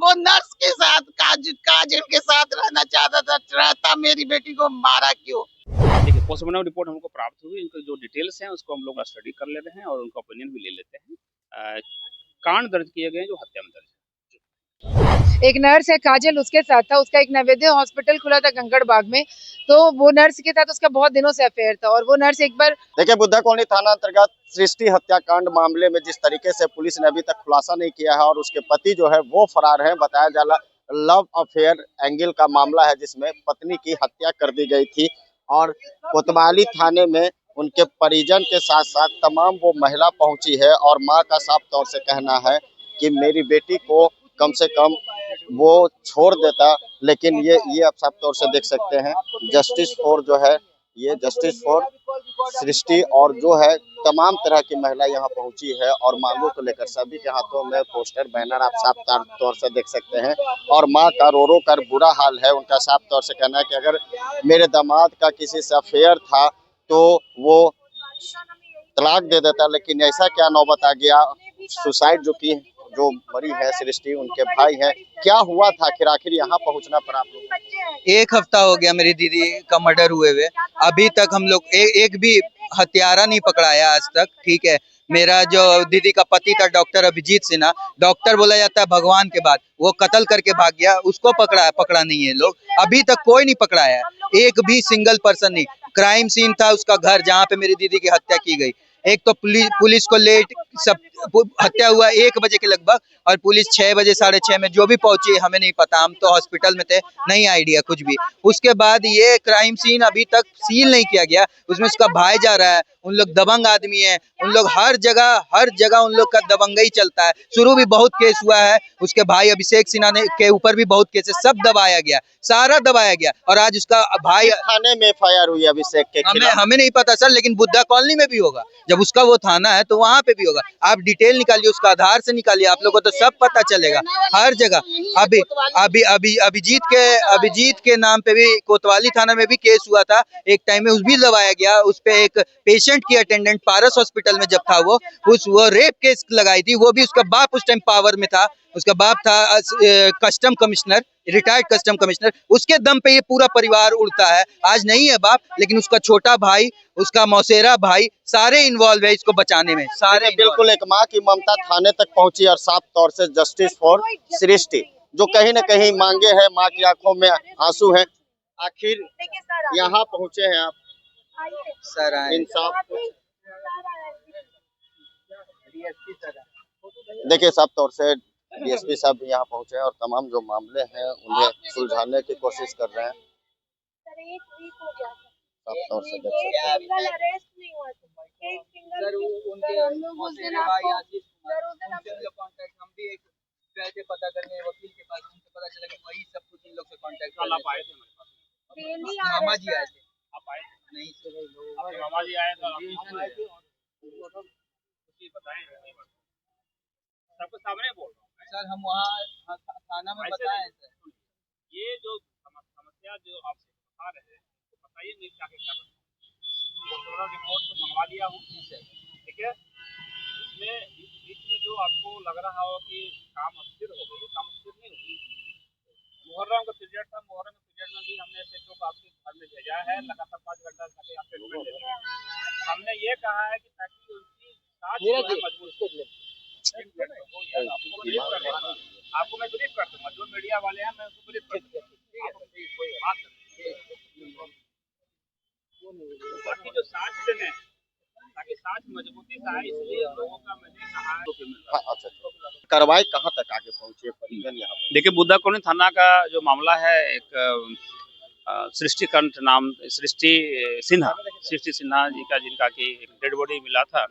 वो नर्स के साथ काजिल के साथ रहना चाहता था, रहता मेरी बेटी को मारा क्यों? देखिए, पोस्टमार्टम रिपोर्ट हमको प्राप्त हुई, इनकी जो डिटेल्स हैं उसको हम लोग स्टडी कर ले रहे हैं और उनका ओपिनियन भी ले लेते हैं। कांड दर्ज किए गए हैं जो हत्या में दर्ज है। एक नर्स है काजल, उसके साथ था। उसका एक नवोदय हॉस्पिटल खुला था कंकड़बाग में, तो वो नर्स के साथ उसका बहुत दिनों से अफेयर था। और वो नर्स एक बार देखिए, बुद्धा कॉलोनी थाना अंतर्गत सृष्टि हत्याकांड मामले में जिस तरीके से पुलिस ने अभी तक खुलासा नहीं किया है और उसके पति जो है वो फरार है। बताया जा रहा लव अफेयर एंगल का मामला है जिसमें पत्नी की हत्या कर दी गई थी और कोतवाली थाने में उनके परिजन के साथ साथ तमाम वो महिला पहुंची है और मां का साफ तौर से कहना है कि मेरी बेटी को कम से कम वो छोड़ देता, लेकिन ये आप साफ तौर से देख सकते हैं जस्टिस फॉर जो है, ये जस्टिस फॉर सृष्टि और जो है तमाम तरह की महिला यहाँ पहुंची है और मांगों को लेकर सभी के हाथों में पोस्टर बैनर आप साफ तौर से देख सकते हैं और मां का रो रो कर बुरा हाल है। उनका साफ तौर से कहना है कि अगर मेरे दामाद का किसी से अफेयर था तो वो तलाक दे देता, लेकिन ऐसा क्या नौबत आ गया। सुसाइड जो मरी है सृष्टि, उनके भाई हैं, क्या हुआ था आखिर यहाँ पहुंचना पड़ा आप लोग? एक हफ्ता हो गया मेरी दीदी का मर्डर हुए अभी तक हम लोग एक भी हत्यारा नहीं पकड़ाया आज तक। ठीक है, मेरा जो दीदी का पति था डॉक्टर अभिजीत सिन्हा, डॉक्टर बोला जाता है भगवान के बाद, वो कत्ल करके भाग गया, उसको पकड़ा नहीं है लोग। अभी तक कोई नहीं पकड़ाया है, एक भी सिंगल पर्सन नहीं। क्राइम सीन था उसका घर जहाँ पे मेरी दीदी की हत्या की गई। एक तो पुलिस को लेट सब हत्या हुआ 1 बजे के लगभग और पुलिस 6 बजे 6:30 में जो भी पहुंची हमें नहीं पता, हम तो हॉस्पिटल में थे, नहीं आइडिया कुछ भी। उसके बाद ये क्राइम सीन अभी तक सील नहीं किया गया, उसमें उसका भाई जा रहा है। उन लोग दबंग आदमी है, उन लोग हर जगह उन लोग का दबंगई चलता है। शुरू भी बहुत केस हुआ है, उसके भाई अभिषेक सिन्हा ने के ऊपर भी बहुत केस है, सब दबाया गया, सारा दबाया गया। और आज उसका भाई थाने में FIR हुई अभिषेक के खिलाफ, हमें नहीं पता सर, लेकिन बुद्धा कॉलोनी में भी होगा, जब उसका वो थाना है तो वहाँ पे भी होगा। आप डिटेल निकालिए, उसका आधार से निकालिए, आप लोगों को तो सब पता चलेगा हर जगह। अभी अभिजीत के नाम पे भी कोतवाली थाना में भी केस हुआ था एक टाइम में, उस भी दबाया गया। उस पे एक पेशेंट की अटेंडेंट पारस हॉस्पिटल में जब था वो रेप केस लगाई थी, वो भी उसका बाप उस टाइम पावर में था। उसका बाप था custom commissioner, retired custom commissioner, उसके दम पे ये पूरा परिवार उड़ता है। आज नहीं है बाप, लेकिन उसका छोटा भाई, उसका मौसेरा भाई, सारे इन्वॉल्व है इसको बचाने में, सारे। बिल्कुल एक माँ की ममता थाने तक पहुंची और साफ तौर से जस्टिस फॉर सृष्टि जो कहीं न कहीं मांगे है, माँ की आंखों में आंसू हैं। आखिर यहाँ पहुंचे हैं आप सर, इंसाफ। देखिए, साफ तौर से DSP साहब भी यहाँ पहुंचे हैं और तमाम जो मामले हैं उन्हें सुलझाने की कोशिश कर रहे हैं। साफ तौर से देख सकते हैं पता करने वकील के पास, उनसे पता चला कि वही सब कुछ इन लोग से कांटेक्ट कर रहे थे। मामा जी आए थे, आप आए नहीं सर, मामा जी आए तो बताएं, सबको सामने बोल रहा हूँ सर, हम वहाँ थाना में बताए सर। ये जो समस्या जो आप बता रहे हैं तो बताइए, मैं क्या थोड़ा रिपोर्ट तो मंगवा लिया हूँ, ठीक है। इसमें इस बीच में जो आपको लग रहा हो कि काम अस्थिर हो गई, काम अस्थिर नहीं हुई। मुहर्रम का पीरियड था, मुहर्रम के पीरियड में भी हमने SHO को आपके घर में भेजा है, लगातार 5 घंटा तक आपसे हमने ये कहा है कि ताकि उनकी आपको मैं ब्रीफ कर दूंगा, जो मीडिया वाले हैं मैं उनको ब्रीफ कर दूंगा, कोई बात नहीं। बाकी जो साक्ष्य है, ताकि साक्ष्य मजबूती से आए, इसलिए लोगों का मैंने कहा है। अच्छा, कार्रवाई कहाँ तक आगे पहुंची है परिजन यहाँ? देखिए, बुद्धा कॉलोनी थाना का जो मामला है, एक सृष्टिकंठ नाम सृष्टि सिन्हा जी का, जिनका कि एक डेड बॉडी मिला था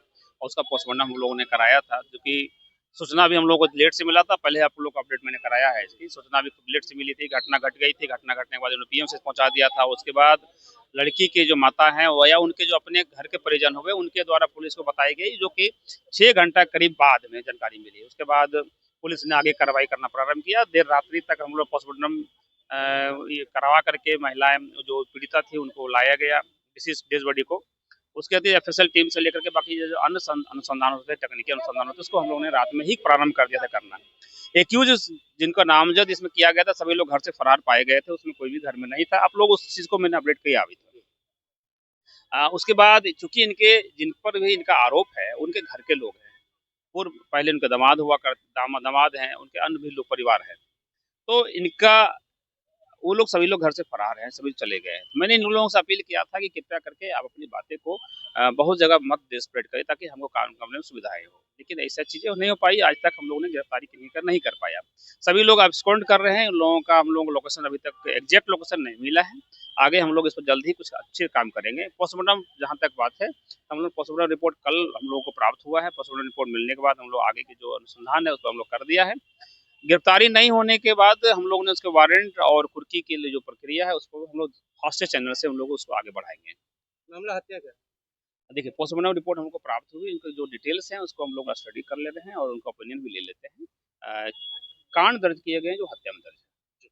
और उसका पोस्टमार्टम हम लोगों ने कराया था, जो कि सूचना भी हम लोग को लेट से मिला था। पहले आप लोग को अपडेट मैंने कराया है, इसकी सूचना भी लेट से मिली थी। घटना घट गई थी, घटना घटने के बाद उन्होंने PM से पहुंचा दिया था। उसके बाद लड़की के जो माता हैं वो या उनके जो अपने घर के परिजन हो गए, उनके द्वारा पुलिस को बताई गई, जो कि 6 घंटा करीब बाद में जानकारी मिली। उसके बाद पुलिस ने आगे कार्रवाई करना प्रारंभ किया। देर रात्रि तक हम लोग पोस्टमार्टम ये करवा करके महिलाएं जो पीड़िता थी उनको लाया गया, विशिष्ट डेड बॉडी को उसके बाद FSL टीम से लेकर के बाकी जो अन्य अनुसंधान होते हैं, तकनीकी अनुसंधान होते हैं, उसको हम लोगों ने रात में ही प्रारंभ कर दिया था करना। एक्यूज जिनका नामजद इसमें किया गया था, सभी लोग घर से फरार पाए गए थे, उसमें कोई भी घर में नहीं था। आप लोग उस चीज को मैंने अपडेट किया अभी तक। उसके बाद चूंकि जिन पर भी इनका आरोप है, उनके घर के लोग हैं, पूर्व पहले उनके दामाद हैं, उनके अन्य भी लोग परिवार है, तो इनका वो लोग सभी लोग घर से फरार हैं, सभी चले गए हैं। मैंने इन लोगों से अपील किया था कि कृपया करके आप अपनी बातें को बहुत जगह मत स्प्रेड करें, ताकि हमको कानून करने में सुविधाएं हो। लेकिन ऐसा चीजें नहीं हो पाई, आज तक हम लोगों ने गिरफ्तारी नहीं कर पाया। सभी लोग अब्सकॉन्ड कर रहे हैं। उन लोगों का हम लोगों को लोकेशन अभी तक एग्जैक्ट लोकेशन नहीं मिला है। आगे हम लोग इस पर जल्द ही कुछ अच्छे काम करेंगे। पोस्टमार्टम जहाँ तक बात है, हम लोग पोस्टमार्टम रिपोर्ट कल हम लोगों को प्राप्त हुआ है। पोस्टमार्टम रिपोर्ट मिलने के बाद हम लोग आगे की जो अनुसंधान है उसको हम लोग कर दिया है। गिरफ्तारी नहीं होने के बाद हम लोग ने उसके वारंट और कुर्की के लिए जो प्रक्रिया है उसको हम लोग फास्टेस्ट चैनल से हम लोग उसको आगे बढ़ाएंगे। मामला हत्या का देखिए, पोस्टमार्टम रिपोर्ट हमको प्राप्त हुई, उनके जो डिटेल्स हैं उसको हम लोग स्टडी कर ले रहे हैं और उनका ओपिनियन भी ले लेते हैं। कांड दर्ज किए गए जो हत्या में दर्ज है।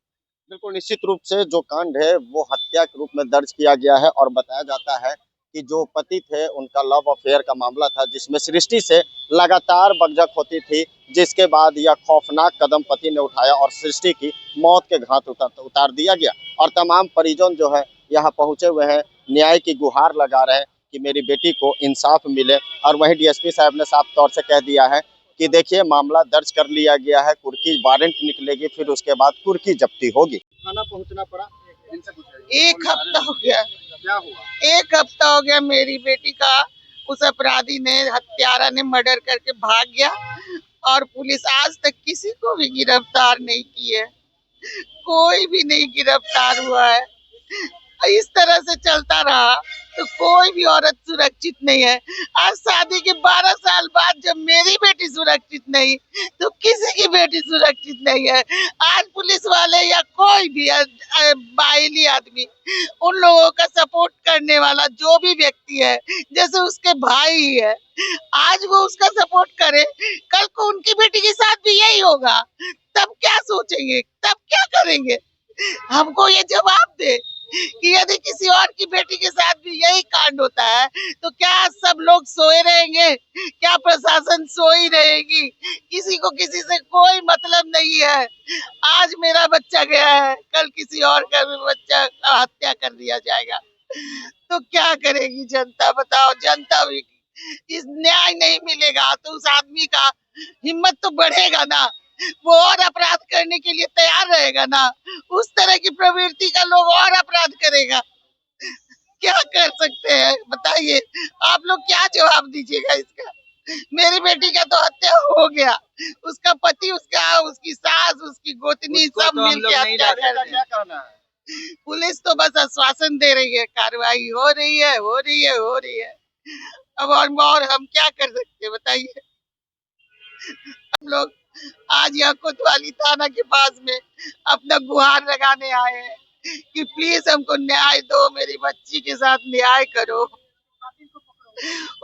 बिल्कुल निश्चित रूप से जो कांड है वो हत्या के रूप में दर्ज किया गया है और बताया जाता है कि जो पति थे उनका लव अफेयर का मामला था, जिसमें सृष्टि से लगातार बकझक होती थी, जिसके बाद यह खौफनाक कदम पति ने उठाया और सृष्टि की मौत के घाट उतार दिया गया। और तमाम परिजन जो है यहाँ पहुंचे हुए हैं, न्याय की गुहार लगा रहे हैं कि मेरी बेटी को इंसाफ मिले। और वहीं डीएसपी साहब ने साफ तौर से कह दिया है कि देखिए मामला दर्ज कर लिया गया है, कुर्की वारंट निकलेगी, फिर उसके बाद कुर्की जब्ती होगी। थाना पहुंचना पड़ा, एक हफ्ता हो गया। क्या हुआ? एक हफ्ता हो गया, मेरी बेटी का उस अपराधी ने, हत्यारा ने मर्डर करके भाग गया और पुलिस आज तक किसी को भी गिरफ्तार नहीं की है। कोई भी नहीं गिरफ्तार हुआ है। इस तरह से चलता रहा तो कोई भी औरत सुरक्षित नहीं है। आज शादी के 12 साल बाद जब मेरी बेटी सुरक्षित नहीं, तो किसी की बेटी सुरक्षित नहीं है। आज पुलिस वाले या कोई भी बाहरी आदमी, उन लोगों का सपोर्ट करने वाला जो भी व्यक्ति है, जैसे उसके भाई है, आज वो उसका सपोर्ट करे, कल को उनकी बेटी के साथ भी यही होगा, तब क्या सोचेंगे, तब क्या करेंगे? हमको ये जवाब दे कि यदि किसी और की बेटी के साथ भी यही कांड होता है तो क्या सब लोग सोए रहेंगे? क्या प्रशासन सोई रहेगी? किसी को किसी से कोई मतलब नहीं है। आज मेरा बच्चा गया है, कल किसी और का भी बच्चा का हत्या कर दिया जाएगा, तो क्या करेगी जनता? बताओ, जनता भी इस न्याय नहीं मिलेगा तो उस आदमी का हिम्मत तो बढ़ेगा ना, वो और अपराध करने के लिए तैयार रहेगा ना। उस तरह की प्रवृत्ति का लोग और अपराध करेगा। क्या कर सकते हैं बताइए? आप लोग क्या जवाब दीजिएगा इसका? मेरी बेटी का तो हत्या हो गया, उसका पति, उसकी सास, उसकी गोतनी सब मिलकर हत्या कर क्या कहना है? पुलिस तो बस आश्वासन दे रही है, कार्रवाई हो रही है, हो रही है, हो रही है। अब और हम क्या कर सकते हैं बताइए? हम लोग आज यहाँ कोतवाली थाना के पास में अपना गुहार लगाने आए हैं कि प्लीज हमको न्याय दो, मेरी बच्ची के साथ न्याय करो,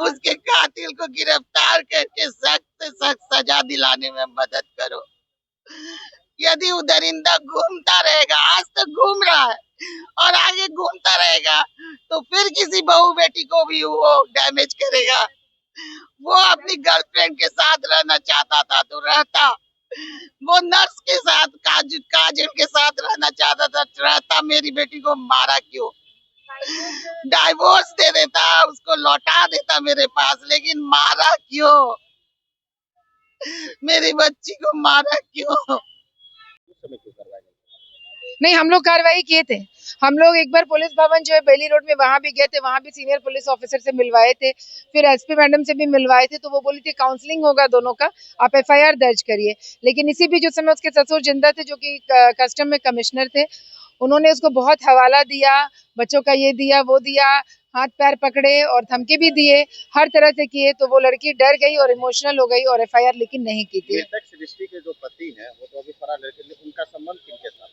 उसके कातिल को गिरफ्तार करके सख्त से सख्त सजा दिलाने में मदद करो। यदि वो दरिंदा घूमता रहेगा, आज तक घूम रहा है और आगे घूमता रहेगा, तो फिर किसी बहू बेटी को भी वो डैमेज करेगा। वो अपनी गर्लफ्रेंड के साथ रहना चाहता था तो रहता, वो नर्स के साथ, काजल के साथ रहना चाहता था, रहता। मेरी बेटी को मारा क्यों? डाइवोर्स दे देता, उसको लौटा देता मेरे पास, लेकिन मारा क्यों? मेरी बच्ची को मारा क्यों? नहीं, हम लोग कार्रवाई किए थे। हम लोग एक बार पुलिस भवन जो है बेली रोड में, वहां भी गए थे, वहां भी सीनियर पुलिस ऑफिसर से मिलवाए थे, फिर एसपी मैडम से भी मिलवाए थे, तो वो बोली थी काउंसलिंग होगा दोनों का, आप एफआईआर दर्ज करिए। लेकिन इसी बीच उस समय उसके ससुर जिंदा थे, जो कि कस्टम में कमिश्नर थे, उन्होंने उसको बहुत हवाला दिया, बच्चों का ये दिया वो दिया, हाथ पैर पकड़े और धमकी भी दिए, हर तरह से किए, तो वो लड़की डर गई और इमोशनल हो गई और एफआईआर लेकिन नहीं की थी। सृष्टि के जो पति हैं वो तो अभी फरार है, उनका संबंध किनके साथ?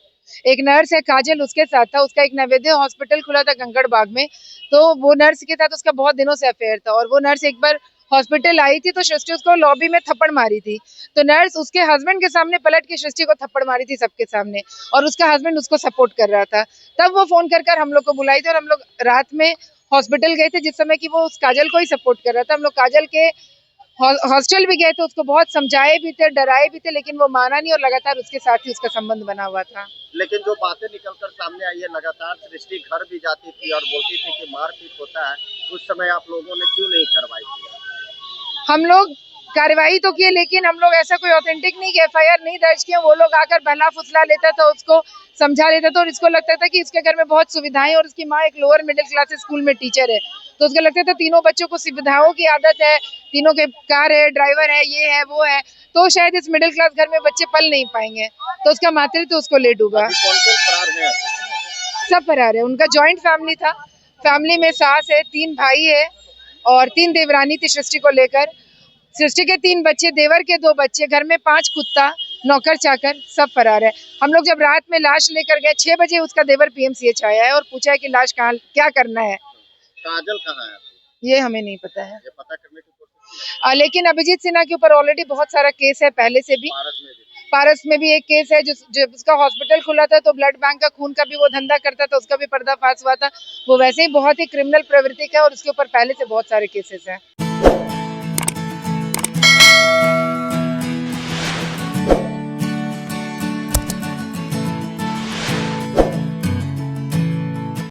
एक नर्स है काजल, उसके साथ था। उसका एक नवोदय हॉस्पिटल खुला था गंगड़ बाग में, तो वो नर्स के साथ उसका बहुत दिनों से अफेयर था। और वो नर्स एक बार हॉस्पिटल आई थी तो सृष्टि उसको लॉबी में थप्पड़ मारी थी, तो नर्स उसके हस्बैंड के सामने पलट के सृष्टि को थप्पड़ मारी थी सबके सामने, और उसका हस्बैंड उसको सपोर्ट कर रहा था। तब वो फोन कर हम लोग को बुलाई थी और हम लोग रात में हॉस्पिटल गए थे जिस समय कि वो उस काजल को ही सपोर्ट कर रहा था। हम लोग काजल के हॉस्टल भी गए थे, उसको बहुत समझाए भी थे, डराए भी थे, लेकिन वो माना नहीं और लगातार उसके साथ ही उसका संबंध बना हुआ था। लेकिन जो बातें निकलकर सामने आई है, लगातार सृष्टि घर भी जाती थी और बोलती थी कि मारपीट होता है, उस समय आप लोगों ने क्यों नहीं कार्रवाई की? हम लोग कार्रवाई तो किए, लेकिन हम लोग ऐसा कोई ऑथेंटिक नहीं कि एफआईआर नहीं दर्ज किया। वो लोग आकर बहला फुसला लेता था, उसको समझा लेता था और इसको लगता था कि इसके घर में बहुत सुविधाएं और उसकी माँ एक लोअर मिडिल क्लास स्कूल में टीचर है, तो उसको लगता था तीनों बच्चों को सुविधाओं की आदत है, तीनों के कार है, ड्राइवर है, ये है, वो है, तो शायद इस मिडिल क्लास घर में बच्चे पल नहीं पाएंगे, तो उसका मातृत्व उसको ले डूबा। कौन-कौन फरार है? सब फरार है। उनका जॉइंट फैमिली था, फैमिली में सास है, 3 भाई है और 3 देवरानी थी सृष्टि को लेकर। सृष्टि के 3 बच्चे, देवर के 2 बच्चे, घर में 5 कुत्ता, नौकर चाकर, सब फरार है। हम लोग जब रात में लाश लेकर गए 6 बजे, उसका देवर पीएमसीएच आया है और पूछा है कि लाश कहाँ, क्या करना है। काजल कहाँ है? ये हमें नहीं पता है। ये पता करने की कोशिश की? लेकिन अभिजीत सिन्हा के ऊपर ऑलरेडी बहुत सारा केस है पहले से भी। पारस में भी एक केस है, जो उसका हॉस्पिटल खुला था तो ब्लड बैंक का खून का भी वो धंधा करता था, उसका भी पर्दाफाश हुआ था। वो वैसे ही बहुत ही क्रिमिनल प्रवृत्ति का है और उसके ऊपर पहले से बहुत सारे केसेस हैं।